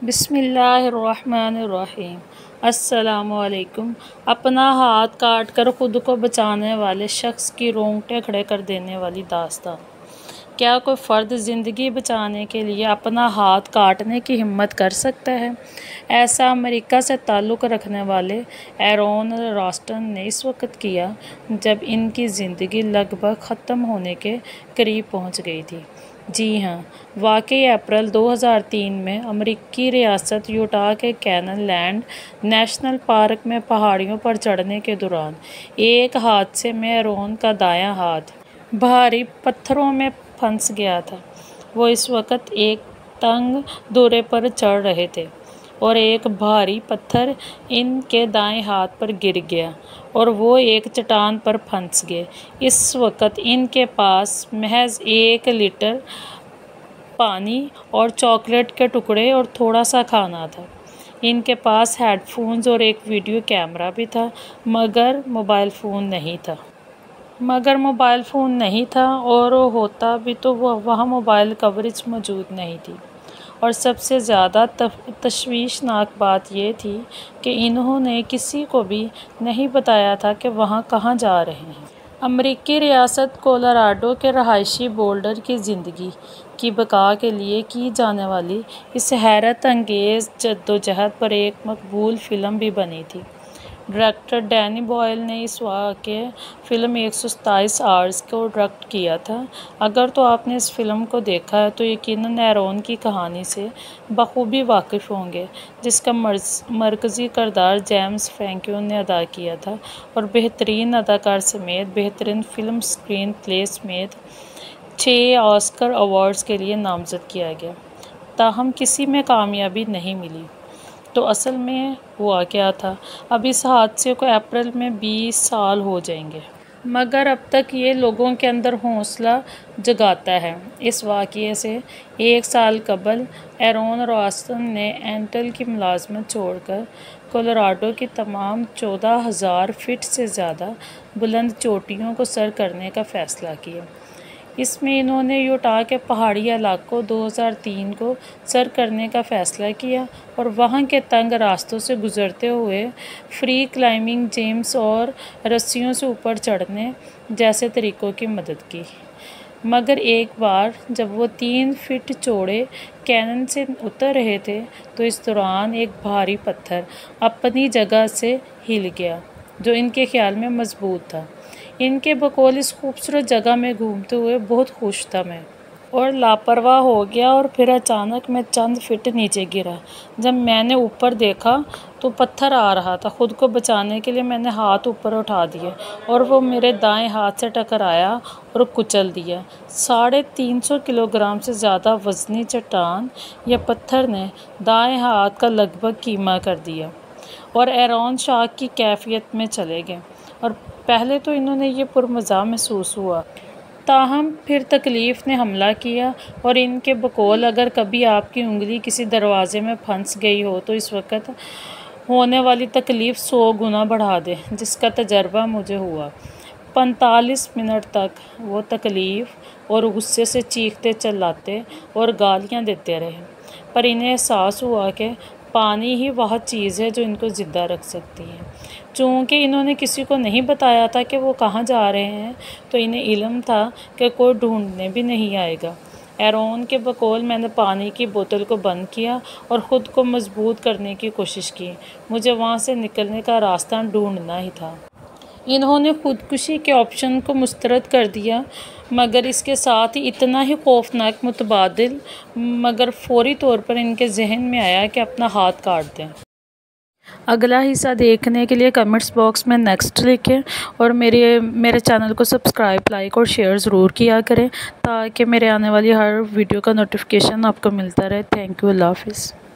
बिस्मिल्लाहिर्रहमानिर्रहीम। अस्सलामुअलैकुम। अपना हाथ काट कर ख़ुद को बचाने वाले शख्स की रोंगटे खड़े कर देने वाली दास्तान। क्या कोई फ़र्द ज़िंदगी बचाने के लिए अपना हाथ काटने की हिम्मत कर सकता है? ऐसा अमेरिका से ताल्लुक़ रखने वाले एरोन रॉस्टन ने इस वक्त किया जब इनकी ज़िंदगी लगभग ख़त्म होने के करीब पहुंच गई थी। जी हाँ, वाकई अप्रैल 2003 में अमेरिकी रियासत यूटा के कैनन-लैंड नेशनल पार्क में पहाड़ियों पर चढ़ने के दौरान एक हादसे में एरोन का दायां हाथ भारी पत्थरों में फंस गया था। वो इस वक्त एक तंग दौरे पर चढ़ रहे थे और एक भारी पत्थर इनके दाएं हाथ पर गिर गया और वो एक चट्टान पर फंस गए। इस वक्त इनके पास महज 1 लीटर पानी और चॉकलेट के टुकड़े और थोड़ा सा खाना था। इनके पास हेडफोन्स और एक वीडियो कैमरा भी था, मगर मोबाइल फ़ोन नहीं था और होता भी तो वहाँ मोबाइल कवरेज मौजूद नहीं थी। और सबसे ज़्यादा तशवीशनाक बात यह थी कि इन्होंने किसी को भी नहीं बताया था कि वहाँ कहाँ जा रहे हैं। अमेरिकी रियासत कोलोराडो के रहायशी बोल्डर की ज़िंदगी की बका के लिए की जाने वाली इस हैरत अंगेज़ जद्दोजहद पर एक मकबूल फ़िल्म भी बनी थी। डायरेक्टर डैनी बॉयल ने इस वाक़े फ़िल्म 127 आवर्स को डायरेक्ट किया था। अगर तो आपने इस फ़िल्म को देखा है तो यकीनन एरोन की कहानी से बखूबी वाकिफ़ होंगे, जिसका मरकज़ी किरदार जेम्स फ्रैंको ने अदा किया था और बेहतरीन अदाकार समेत बेहतरीन फ़िल्म स्क्रीन प्ले समेत 6 ऑस्कर अवार्ड्स के लिए नामज़द किया गया। ताहम किसी में कामयाबी नहीं मिली। तो असल में हुआ क्या था? अब इस हादसे को अप्रैल में 20 साल हो जाएंगे, मगर अब तक ये लोगों के अंदर हौसला जगाता है। इस वाक़ये से 1 साल कबल एरोन रॉस्टन ने इंटेल की मुलाजमत छोड़कर कोलोराडो की तमाम 14,000 फीट से ज़्यादा बुलंद चोटियों को सर करने का फ़ैसला किया। इसमें इन्होंने यूटा के पहाड़ी इलाकों 2003 को सर करने का फ़ैसला किया और वहाँ के तंग रास्तों से गुज़रते हुए फ्री क्लाइंबिंग जेम्स और रस्सियों से ऊपर चढ़ने जैसे तरीक़ों की मदद की। मगर एक बार जब वो 3 फीट चौड़े कैनन से उतर रहे थे तो इस दौरान एक भारी पत्थर अपनी जगह से हिल गया, जो इनके ख्याल में मजबूत था। इनके बकौल इस खूबसूरत जगह में घूमते हुए बहुत खुश था मैं, और लापरवाह हो गया और फिर अचानक मैं चंद फीट नीचे गिरा। जब मैंने ऊपर देखा तो पत्थर आ रहा था। खुद को बचाने के लिए मैंने हाथ ऊपर उठा दिए और वो मेरे दाएं हाथ से टकराया और कुचल दिया। 350 किलोग्राम से ज़्यादा वज़नी चट्टान या पत्थर ने दाएं हाथ का लगभग कीमा कर दिया और एरोन शॉक की कैफियत में चले गए। और पहले तो इन्होंने ये पुरमज़ा महसूस हुआ, ताहम फिर तकलीफ़ ने हमला किया और इनके बकौल अगर कभी आपकी उंगली किसी दरवाज़े में फंस गई हो तो इस वक्त होने वाली तकलीफ़ 100 गुना बढ़ा दे, जिसका तजर्बा मुझे हुआ। 45 मिनट तक वो तकलीफ़ और गुस्से से चीखते चिल्लाते और गालियाँ देते रहे, पर इन्हें एहसास हुआ कि पानी ही वह चीज़ है जो इनको ज़िंदा रख सकती है। चूँकि इन्होंने किसी को नहीं बताया था कि वो कहाँ जा रहे हैं, तो इन्हें इल्म था कि कोई ढूंढने भी नहीं आएगा। एरोन के बकौल मैंने पानी की बोतल को बंद किया और ख़ुद को मजबूत करने की कोशिश की। मुझे वहाँ से निकलने का रास्ता ढूंढना ही था। इन्होंने खुदकुशी के ऑप्शन को मुस्तरद कर दिया, मगर इसके साथ ही इतना ही खौफनाक मुतबादिल मगर फौरी तौर पर इनके जहन में आया कि अपना हाथ काट दें। अगला हिस्सा देखने के लिए कमेंट्स बॉक्स में नेक्स्ट लिखें और मेरे चैनल को सब्सक्राइब, लाइक और शेयर ज़रूर किया करें ताकि मेरे आने वाली हर वीडियो का नोटिफिकेशन आपको मिलता रहे। Thank you. अल्लाह हाफ़िज़।